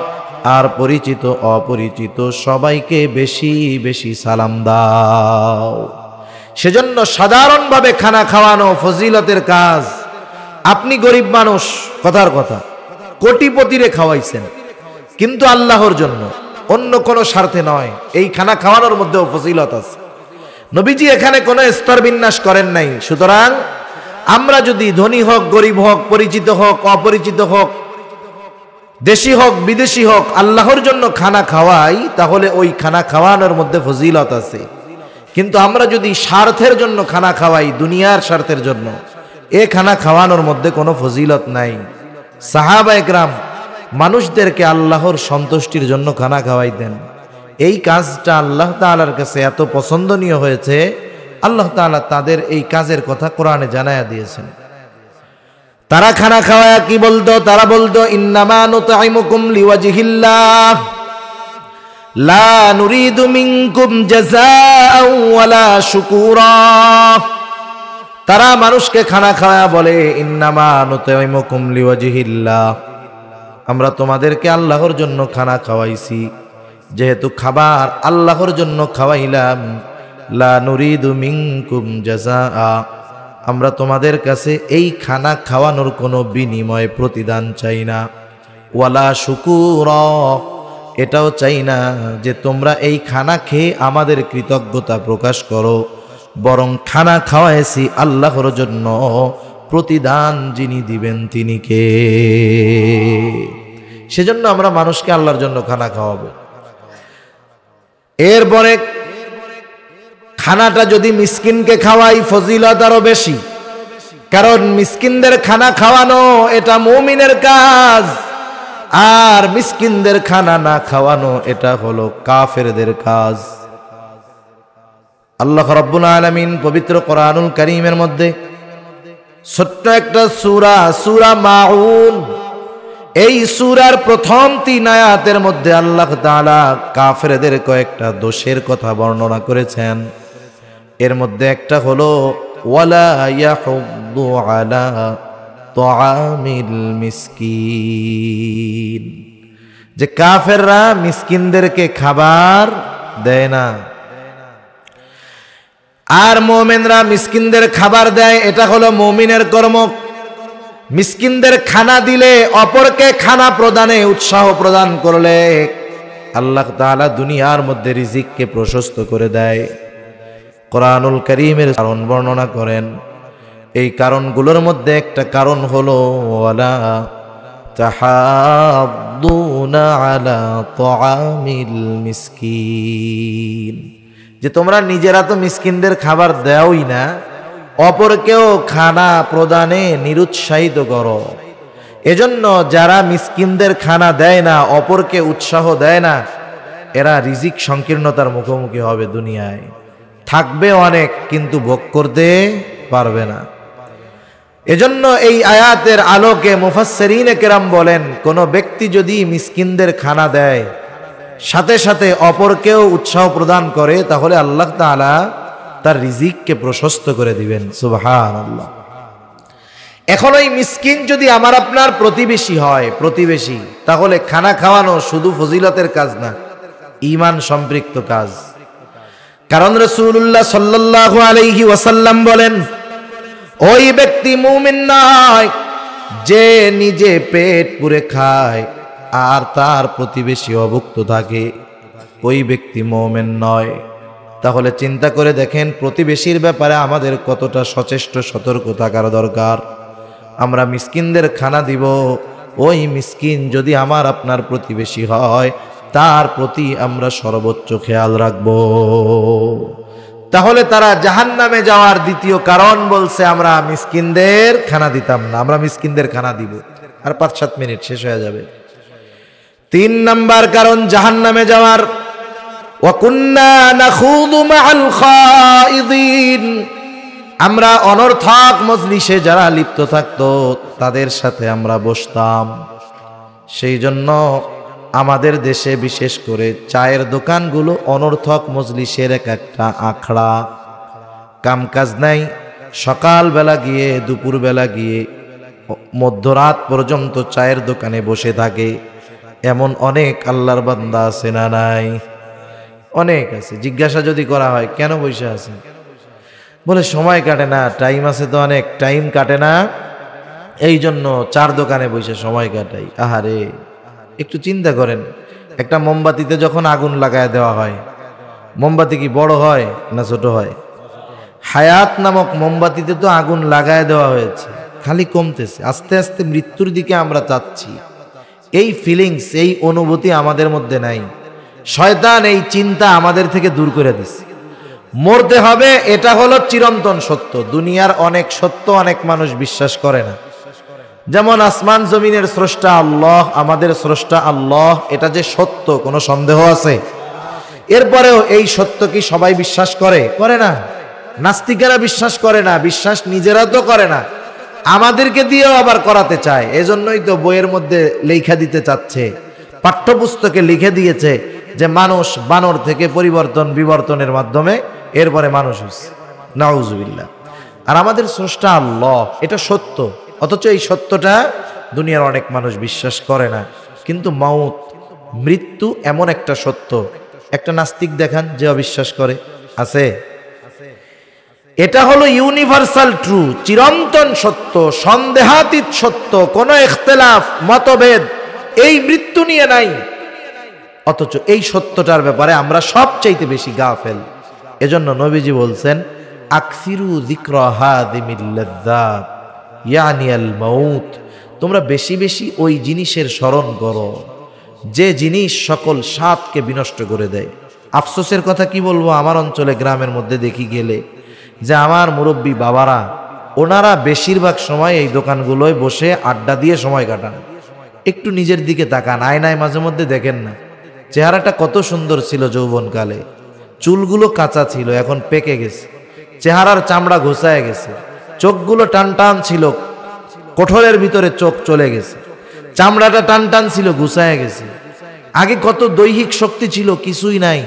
আর পরিচিত অপরিচিত সবাইকে বেশি বেশি সালাম দাও। সেজন্য সাধারণভাবে খানা খাওয়ানো ফজিলতের কাজ। আপনি গরিব মানুষ, কথার কথা, কোটিপতিরে খাওয়াইছেন, কিন্তু আল্লাহর জন্য, অন্য কোনো স্বার্থে নয়। এই খানা খাওয়ানোর মধ্যেও ফজিলত আছে। নবীজি এখানে কোনো স্তর বিন্যাস করেন নাই। সুতরাং আমরা যদি ধনী হোক, গরিব হোক, পরিচিত হোক, অপরিচিত হোক, দেশি হোক, বিদেশি হোক, আল্লাহর জন্য খানা খাওয়াই, তাহলে ওই খানা খাওয়ানোর মধ্যে ফজিলত আছে। কিন্তু আমরা যদি স্বার্থের জন্য খানা খাওয়াই, দুনিয়ার স্বার্থের জন্য, এ খানা খাওয়ানোর মধ্যে কোনো ফজিলত নাই। সাহাবা একরাম মানুষদেরকে আল্লাহর সন্তুষ্টির জন্য খানা খাওয়াইতেন। এই কাজটা আল্লাহ তাআলার কাছে এত পছন্দনীয় হয়েছে, আল্লাহ তাআলা তাদের এই কাজের কথা কোরআনে জানায়া দিয়েছেন। তারা খানা খাওয়ায়া কি বলতো? তারা বলতো ইন্নামা নুতঈমুকুম লিওয়াজহিল্লাহ লা নুরিদু মিনকুম জাযাআও ওয়ালা শুকুরা। তারা মানুষকে খানা খাওয়ায়া বলে ইন্নামা নুতঈমুকুম লিওয়াজহিল্লাহ, আমরা তোমাদেরকে আল্লাহর জন্য খানা খাওয়াইছি, যেহেতু খাবার আল্লাহর জন্য খাওয়াইলাম, লা নুরিদু মিনকুম জাযাআ, আমরা তোমাদের কাছে এই খানা খাওয়ানোর কোনো বিনিময় প্রতিদান চাই না, ওয়ালা শুকুরা, এটাও চাই না যে তোমরা এই খানা খেয়ে আমাদের কৃতজ্ঞতা প্রকাশ করো, বরং খানা খাওয়াইছি আল্লাহর জন্য, প্রতিদান যিনি দিবেন তিনি কে? সেজন্য আমরা মানুষকে আল্লাহর জন্য খানা খাওয়াবো। এরপরে খানাটা যদি মিসকিনকে খাওয়াই ফজিলত আরো বেশি, কারণ মিসকিনদের খানা খাওয়ানো এটা মুমিনের কাজ, আর মিসকিনদের খানা না খাওয়ানো এটা হলো কাফেরদের কাজ। আল্লাহ রাব্বুল আলামিন পবিত্র কোরআনুল কারীমের মধ্যে ছোট্ট একটা সূরা মাউন, এই সূরার প্রথম ৩ আয়াতের মধ্যে আল্লাহ তাআলা কাফেরদের কয়েকটা দোষের কথা বর্ণনা করেছেন। এর মধ্যে একটা হলো ওয়ালা ইয়াহুদ্দু আলা তুআমিল মিসকিন, যে কাফেররা মিসকিনদেরকে খাবার দেয় না, আর মুমিনরা মিসকিনদের খাবার দেয়, এটা হলো মুমিনের কর্ম। মিসকিনদের খানা দিলে, অপরকে খানা প্রদানে উৎসাহ প্রদান করলে আল্লাহ তাআলা দুনিয়ার মধ্যে রিজিককে প্রশস্ত করে দেয়। কোরআনুল কারীমের কারণ বর্ণনা করেন, এই কারণগুলোর মধ্যে একটা কারণ হলো ওয়ালা তাহাদ্দুনা আলা তুআমিল মিসকিন, যে তোমরা নিজেরা তো মিসকিনদের খাবার দেওই না, অপরকেও খানা প্রদানে নিরুৎসাহিত করো। এজন্য যারা মিসকিনদের খানা দেয় না, অপরকে উৎসাহ দেয় না, এরা রিজিক সংকীর্ণতার মুখোমুখি হবে। দুনিয়ায় থাকবে অনেক, কিন্তু ভোগ করতে পারবে না। এজন্য এই আয়াতের আলোকে মুফাসসিরিনে কেরাম বলেন, কোন ব্যক্তি যদি মিসকিনদের খানা দেয়, সাথে সাথে অপরকেও উৎসাহ প্রদান করে, তাহলে আল্লাহ তাআলা তার রিজিককে প্রশস্ত করে দিবেন। সুবহানাল্লাহ। এখন ওই মিসকিন যদি আমার আপনার প্রতিবেশী হয়, তাহলে খানা খাওয়ানো শুধু ফজিলতের কাজ না, ঈমান সম্পৃক্ত কাজ। কারণ রাসূলুল্লাহ সাল্লাল্লাহু আলাইহি ওয়াসাল্লাম বলেন, ওই ব্যক্তি মুমিন নয় যে নিজে পেট পুরে খায় আর তার প্রতিবেশী অভুক্ত থাকে, ওই ব্যক্তি মুমিন নয়। তাহলে চিন্তা করে দেখেন, প্রতিবেশীর ব্যাপারে আমাদের কতটা সচেষ্ট সতর্ক থাকার দরকার। আমরা মিসকিনদের খানা দিব, ওই মিসকিন যদি আমার আপনার প্রতিবেশী হয়, তার প্রতি আমরা সর্বোচ্চ খেয়াল রাখব। তাহলে তারা জাহান্নামে যাওয়ার দ্বিতীয় কারণ বলছে, আমরা মিসকিনদের খানা দিতাম না, আমরা মিসকিনদের খানা দিব। আর ৫-৭ মিনিট শেষ হয়ে যাবে। ৩ নাম্বার কারণ জাহান্নামে যাওয়ার, ওয়াকুন্না নাখুযু মাআল খায়িদিন, আমরা অনর্থক মজলিসে যারা লিপ্ত থাকতো তাদের সাথে আমরা বসতাম। সেই জন্য আমাদের দেশে বিশেষ করে চায়ের দোকানগুলো অনর্থক মজলিসের একটা আখড়া। কামকাজ নাই, সকালবেলা গিয়ে দুপুরবেলা গিয়ে মধ্যরাত পর্যন্ত চায়ের দোকানে বসে থাকে। এমন অনেক আল্লাহর বান্দা আছে না নাই? অনেক আছে। জিজ্ঞাসা যদি করা হয় কেন বসে আছেন, বলে সময় কাটে না, টাইম আছে তো অনেক, টাইম কাটে না, এই জন্য চার দোকানে বসে সময় কাটাই। আহারে, একটু চিন্তা করেন, একটা মোমবাতিতে যখন আগুন লাগায় দেওয়া হয়, মোমবাতি কি বড় হয় না ছোট হয়? হায়াত নামক মোমবাতিতে তো আগুন লাগায় দেওয়া হয়েছে, খালি কমতেছে, আস্তে আস্তে মৃত্যুর দিকে আমরা যাচ্ছি। এই ফিলিংস, এই অনুভূতি আমাদের মধ্যে নাই। শয়তান এই চিন্তা আমাদের থেকে দূর করে দিচ্ছে। মরতে হবে, এটা হলো চিরন্তন সত্য। দুনিয়ার অনেক সত্য অনেক মানুষ বিশ্বাস করে না। যেমন আসমান জমিনের স্রষ্টা আল্লাহ, আমাদের স্রষ্টা আল্লাহ, এটা যে সত্য কোনো সন্দেহ আছে? এরপরেও এই সত্য কি সবাই বিশ্বাস করে? করে না। নাস্তিকেরা বিশ্বাস করে না, বিশ্বাস নিজেরা তো করে না, আমাদেরকে দিয়েও আবার করাতে চায়। এজন্যই তো বইয়ের মধ্যে লেখা দিতে চাচ্ছে, পাঠ্যপুস্তকে লিখে দিয়েছে যে মানুষ বানর থেকে পরিবর্তন বিবর্তনের মাধ্যমে এরপরে মানুষ হয়েছে। নাউজুবিল্লাহ। আর আমাদের স্রষ্টা আল্লাহ, এটা সত্য, অথচ এই সত্যটা দুনিয়ার অনেক মানুষ বিশ্বাস করে না। কিন্তু মাউত, মৃত্যু এমন একটা সত্য, একটা নাস্তিক দেখান যে অবিশ্বাস করে? আছে? এটা হলো ইউনিভার্সাল ট্রু, চিরন্তন সত্য, সন্দেহাতীত সত্য, কোনো ইখতিলাফ মতভেদ এই মৃত্যু নিয়ে নাই। অথচ এই সত্যটার ব্যাপারে আমরা সবচাইতে বেশি গাফেল। এজন্য নবীজি বলছেন, আকসিরু যিকরা হাযিমিল লাযযাত ইয়ানি আল মাউত, তোমরা বেশি বেশি ওই জিনিসের স্মরণ করো যে জিনিস সকল স্বাদকে বিনষ্ট করে দেয়। আফসোসের কথা কি বলবো, আমার অঞ্চলে গ্রামের মধ্যে দেখি গেলে যে আমার মুরব্বী বাবারা, ওনারা বেশিরভাগ সময় এই দোকানগুলোয় বসে আড্ডা দিয়ে সময় কাটান। একটু নিজের দিকে তাকান, আয়নায় মাঝে মধ্যে দেখেন না চেহারাটা কত সুন্দর ছিল যৌবনকালে, চুলগুলো কাঁচা ছিল, এখন পেকে গেছে, চেহারার চামড়া ঘোষায় গেছে, চোখগুলো টান টান ছিল, কোঠরের ভিতরে চোখ চলে গেছে, চামড়াটা টান টান ছিল, ঘুষায় গেছে। আগে কত দৈহিক শক্তি ছিল, কিছুই নাই।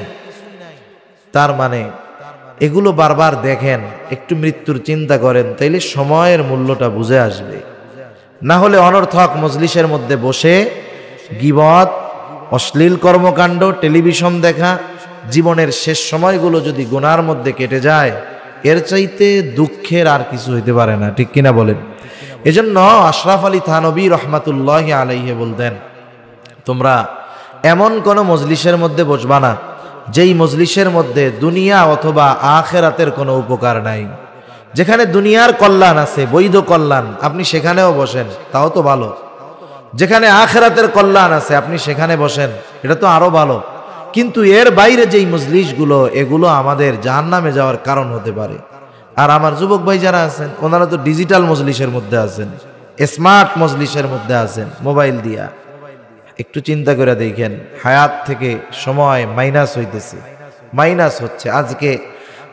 তার মানে এগুলো বারবার দেখেন, একটু মৃত্যুর চিন্তা করেন, তাইলে সময়ের মূল্যটা বুঝে আসবে। না হলে অনর্থক মজলিসের মধ্যে বসে গীবত, অশ্লীল কর্মকাণ্ড, টেলিভিশন দেখা, জীবনের শেষ সময়গুলো যদি গুনার মধ্যে কেটে যায়, এর চাইতে দুঃখের আর কিছু হইতে পারে না। ঠিক কিনা বলেন? এজন্য আশরাফ আলী থানবী রহমাতুল্লাহি আলাইহি বলতেন, তোমরা এমন কোন মজলিসের মধ্যে বসবা না যেই মজলিসের মধ্যে দুনিয়া অথবা আখিরাতের কোনো উপকার নাই। যেখানে দুনিয়ার কল্যাণ আছে, বৈধ কল্যাণ, আপনি সেখানেও বসেন, তাও তো ভালো। যেখানে আখিরাতের কল্যাণ আছে আপনি সেখানে বসেন, এটা তো আরো ভালো। কিন্তু এর বাইরে যেই মজলিসগুলো, এগুলো আমাদের জাহান্নামে যাওয়ার কারণ হতে পারে। আর আমার যুবক ভাই যারা আছেন, ওনারা তো ডিজিটাল মজলিসের মধ্যে আছেন, স্মার্ট মজলিসের মধ্যে আছেন, মোবাইল দিয়া। একটু চিন্তা করে দেখেন, হায়াত থেকে সময় মাইনাস হইতেছে, মাইনাস হচ্ছে। আজকে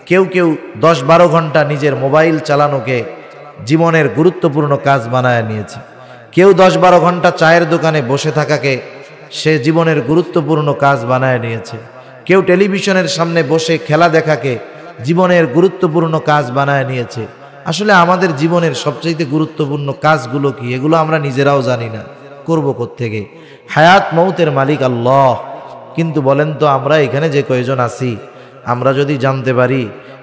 কেউ কেউ 10-12 ঘন্টা নিজের মোবাইল চালানোকে জীবনের গুরুত্বপূর্ণ কাজ বানায় নিয়েছে। কেউ 10-12 ঘন্টা চায়ের দোকানে বসে থাকাকে সে জীবনের গুরুত্বপূর্ণ কাজ বানায় নিয়েছে। কেউ টেলিভিশনের সামনে বসে খেলা দেখাকে জীবনের গুরুত্বপূর্ণ কাজ বানায় নিয়েছে। আসলে আমাদের জীবনের সবচেয়ে গুরুত্বপূর্ণ কাজগুলো কি, এগুলো আমরা নিজেরাও জানি না, করবো কোত্থেকে? হায়াত মৌতের মালিক আল্লাহ। কিন্তু বলেন তো, আমরা এখানে যে কয়জন আছি, আমরা যদি জানতে পারি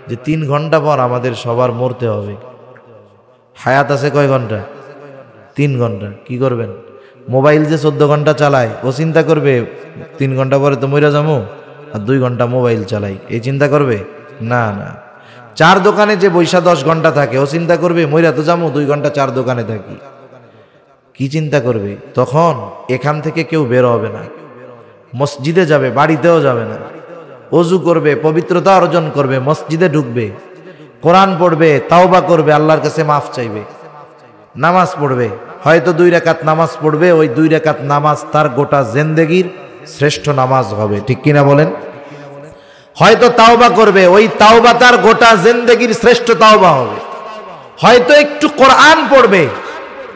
যে 3 ঘন্টা পর আমাদের সবার মরতে হবে, হায়াত আছে কয় ঘন্টা? 3 ঘন্টা। কি করবেন? মোবাইল যে 14 ঘন্টা চালায়, ও চিন্তা করবে 3 ঘন্টা পরে তো মইরা যাবো, আর 2 ঘন্টা মোবাইল চালাই, এই চিন্তা করবে? না না। চার দোকানে যে বৈশা 10 ঘন্টা থাকে, ও চিন্তা করবে মইরা তো যাবো, 2 ঘন্টা 4 দোকানে থাকি। কি চিন্তা করবে? তখন এখান থেকে কেউ বের হবে না, মসজিদে যাবে, বাড়িতেও যাবে না, ওযু করবে, পবিত্রতা অর্জন করবে, মসজিদে ঢুকবে, কোরআন পড়বে, তাওবা করবে, আল্লাহর কাছে মাফ চাইবে, নামাজ পড়বে, হয়তো 2 রাকাত নামাজ পড়বে। ওই 2 রাকাত নামাজ তার গোটা জিন্দেগির শ্রেষ্ঠ নামাজ হবে। ঠিক কিনা বলেন? হয়তো তাওবা করবে, ওই তাওবা তার গোটা জিন্দেগির শ্রেষ্ঠ তাওবা হবে। হয়তো একটু কোরআন পড়বে,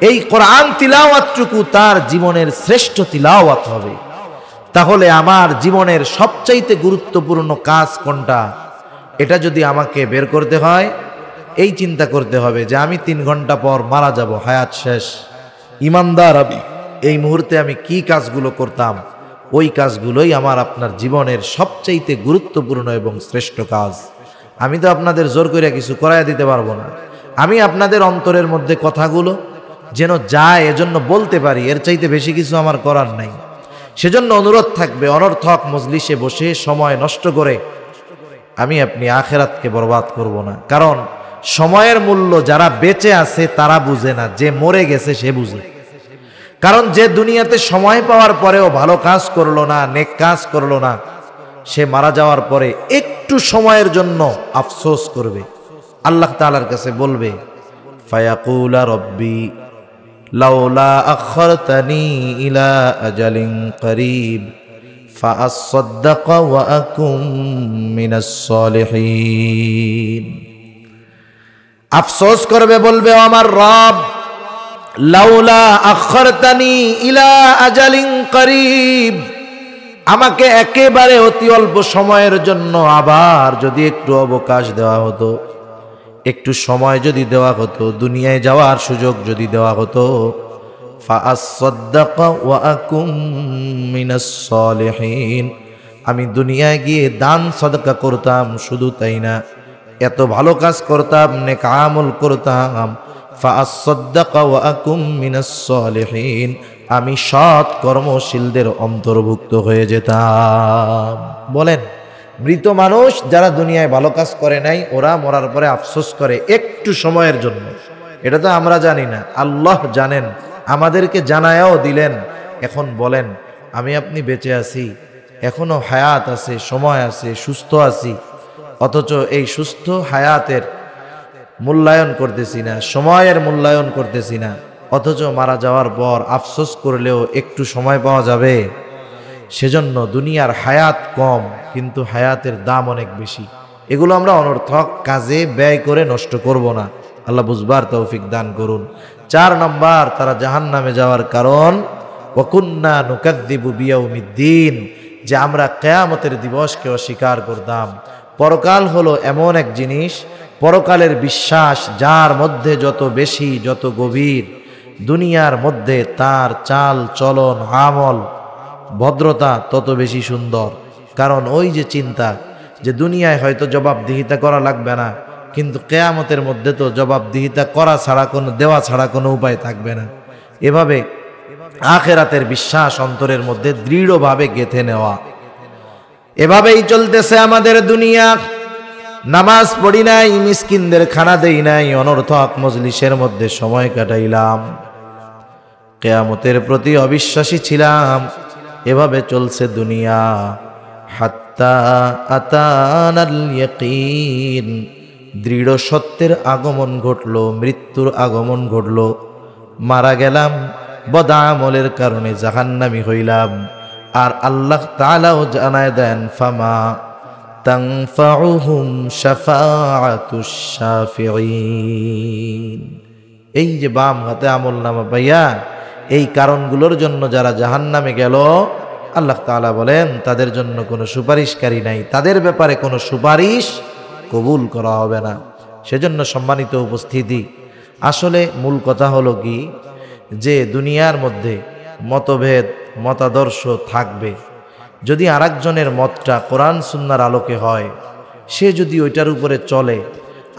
এই কোরআন তিলাওয়াতটুকু তার জীবনের শ্রেষ্ঠ তিলাওয়াত হবে। তাহলে আমার জীবনের সবচাইতে গুরুত্বপূর্ণ কাজ কোনটা, এটা যদি আমাকে বের করতে হয়, এই চিন্তা করতে হবে যে আমি 3 ঘন্টা পর মারা যাব, হায়াত শেষ। ইমানদার আমি এই মুহূর্তে আমি কি কাজগুলো করতাম, ওই কাজগুলোই আমার আপনার জীবনের সবচাইতে গুরুত্বপূর্ণ এবং শ্রেষ্ঠ কাজ। আমি তো আপনাদের জোর করে কিছু করায় দিতে পারবো না। আমি আপনাদের অন্তরের মধ্যে কথাগুলো যেন যায়, এজন্য বলতে পারি, এর চাইতে বেশি কিছু আমার করার নাই। সেজন্য অনুরোধ থাকবে, অনর্থক মজলিসে বসে সময় নষ্ট করে আমি আপনি আখিরাতকে বরবাদ করব না। কারণ সময়ের মূল্য যারা বেঁচে আছে তারা বুঝে না, যে মরে গেছে সে বুঝে। কারণ যে দুনিয়াতে সময় পাওয়ার পরেও ভালো কাজ করলো না, নেক কাজ করলো না, সে মারা যাওয়ার পরে একটু একটু সময়ের জন্য আফসোস করবে, আল্লাহ তাআলার কাছে বলবে ফায়াকুলা রব্বি লাউলা আখরতানি ইলা আজালিন করিব ফাআসাদ্দাক ওয়া আকুম মিনাস সালিহিন। আফসোস করবে, বলবে আমার রব লাউলা আখরতানি ইলা আজালিন করিব, আমাকে একেবারে অতি অল্প সময়ের জন্য আবার যদি একটু অবকাশ দেওয়া হতো, একটু সময় যদি দেওয়া হতো, দুনিয়ায় যাওয়ার সুযোগ যদি দেওয়া হতো, ফাআসাদ্দাক ওয়া আকুম মিনাস সালিহিন, আমি দুনিয়ায় গিয়ে দান সদকা করতাম, শুধু তাই না এত ভালো কাজ করতাম, নেক আমল করতাম, ফাআসাদ্দাক ওয়া আকুম মিনাস সালিহিন, আমি সৎ কর্মশীলদের অন্তর্ভুক্ত হয়ে যেতাম। বলেন, মৃত মানুষ যারা দুনিয়ায় ভালো কাজ করে নাই, ওরা মরার পরে আফসোস করে একটু সময়ের জন্য। এটা তো আমরা জানি না, আল্লাহ জানেন, আমাদেরকে জানায়াও দিলেন। এখন বলেন, আমি আপনি বেঁচে আছি, এখনো হায়াত আছে, সময় আছে, সুস্থ আছি, অথচ এই সুস্থ হায়াতের মূল্যায়ন করতেছি না, সময়ের মূল্যায়ন করতেছি না, অথচ মারা যাওয়ার পর আফসোস করলেও একটু সময় পাওয়া যাবে। সেজন্য দুনিয়ার হায়াত কম, কিন্তু হায়াতের দাম অনেক বেশি। এগুলো আমরা অনর্থক কাজে ব্যয় করে নষ্ট করব না। আল্লাহ বুঝবার তৌফিক দান করুন। 4 নম্বর, তারা জাহান্নামে যাওয়ার কারণ ওয়াকুন্না নুকাদ্দিবু বিয়াউমিদ্দিন, যে আমরা কিয়ামতের দিবসকে অস্বীকার করতাম। পরকাল হলো এমন এক জিনিস, পরকালের বিশ্বাস যার মধ্যে যত বেশি, যত গভীর, দুনিয়ার মধ্যে তার চাল চলন আমল ভদ্রতা তত বেশি সুন্দর। কারণ ওই যে চিন্তা যে দুনিয়ায় হয়তো জবাবদিহিতা করা লাগবে না, কিন্তু কিয়ামতের মধ্যে তো জবাবদিহিতা করা ছাড়া কোনো, দেওয়া ছাড়া কোনো উপায় থাকবে না। এভাবে আখিরাতের বিশ্বাস অন্তরের মধ্যে দৃঢ়ভাবে গেঁথে নেওয়া। এভাবেই চলতেছে আমাদের দুনিয়া। নামাজ পড়ি নাই, মিসকিনদের খানা দেই নাই, অনর্থক মজলিসের মধ্যে সময় কাটাইলাম, কিয়ামতের প্রতি অবিশ্বাসী ছিলাম। এভাবে চলছে দুনিয়া। হাত্তা আতানাল ইয়াকিন, দৃঢ় সত্যের আগমন ঘটলো, মৃত্যুর আগমন ঘটলো, মারা গেলাম, বদআমলের কারণে জাহান্নামী হইলাম। আর আল্লাহ তাআলাও জানায় দেন ফামা তানফাউহুম শাফাআতুশ শাফিঈন। এই যে বাম হাতে আমলনামা পাইয়া এই কারণগুলোর জন্য যারা জাহান্নামে গেল, আল্লাহ তাআলা বলেন তাদের জন্য কোনো সুপারিশকারী নাই, তাদের ব্যাপারে কোনো সুপারিশ কবুল করা হবে না। সেজন্য সম্মানিত উপস্থিতি, আসলে মূল কথা হলো কি, যে দুনিয়ার মধ্যে মতভেদ মতাদর্শ থাকবে, যদি আরেকজনের মতটা কোরআন সুন্নাহর আলোকে হয়, সে যদি ওইটার উপরে চলে,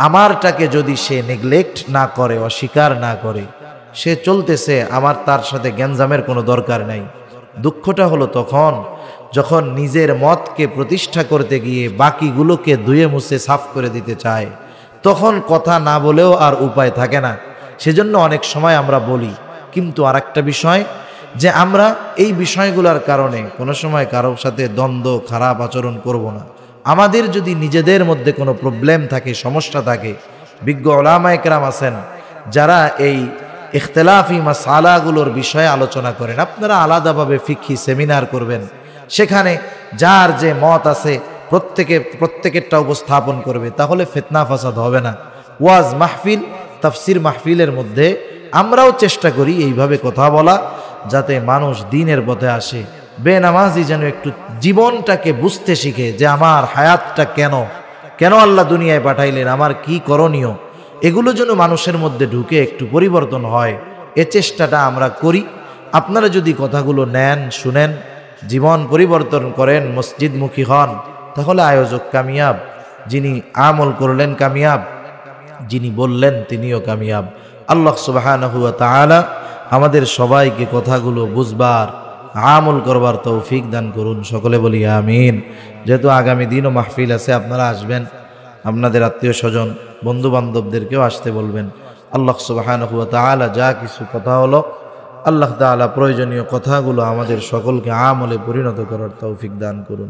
আমারটাকে যদি সে নেগলেক্ট না করে, অস্বীকার না করে, সে চলতেছে, আমার তার সাথে গ্যাঞ্জামের কোনো দরকার নাই। দুঃখটা হলো তখন যখন নিজের মতকে প্রতিষ্ঠা করতে গিয়ে বাকিগুলোকে ধুয়ে মুছে সাফ করে দিতে চায়, তখন কথা না বলেও আর উপায় থাকে না। সেজন্য অনেক সময় আমরা বলি, কিন্তু আরেকটা বিষয় যে আমরা এই বিষয়গুলোর কারণে কোনো সময় কারোর সাথে দ্বন্দ্ব, খারাপ আচরণ করব না। আমাদের যদি নিজেদের মধ্যে কোনো প্রবলেম থাকে, সমস্যা থাকে, বিজ্ঞ উলামায়ে কেরাম আছেন যারা এই ইখতিলাফি মাসালাগুলোর বিষয়ে আলোচনা করেন। আপনারা আলাদাভাবে ফিকহি সেমিনার করবেন, সেখানে যার যে মত আছে প্রত্যেকেরটা উপস্থাপন করবে, তাহলে ফিতনা ফাসাদ হবে না। ওয়াজ মাহফিল, তাফসির মাহফিলের মধ্যে আমরাও চেষ্টা করি এইভাবে কথা বলা, যাতে মানুষ দ্বীনের পথে আসে। বেনামাজি যেন একটু জীবনটাকে বুঝতে শিখে যে আমার হায়াতটা কেন আল্লাহ দুনিয়ায় পাঠাইলেন, আমার কি করণীয়, এগুলো যেন মানুষের মধ্যে ঢুকে একটু পরিবর্তন হয়, এ চেষ্টাটা আমরা করি। আপনারা যদি কথাগুলো নেন, শুনেন, জীবন পরিবর্তন করেন, মসজিদমুখী হন, তাহলে আয়োজক কামিয়াব, যিনি আমল করলেন কামিয়াব, যিনি বললেন তিনিও কামিয়াব। আল্লাহ সুবহানাহু ওয়া তাআলা আমাদের সবাইকে কথাগুলো বুঝবার, আমল করবার তৌফিক দান করুন। সকলে বলি আমিন। যেহেতু আগামী দিনও মাহফিল আছে, আপনারা আসবেন, আপনাদের আত্মীয় স্বজন বন্ধু বান্ধবদেরকেও আসতে বলবেন। আল্লাহ সুবহানাহু ওয়া তাআলা যা কিছু কথা হলো, আল্লাহ তাআলা প্রয়োজনীয় কথাগুলো আমাদের সকলকে আমলে পরিণত করার তৌফিক দান করুন।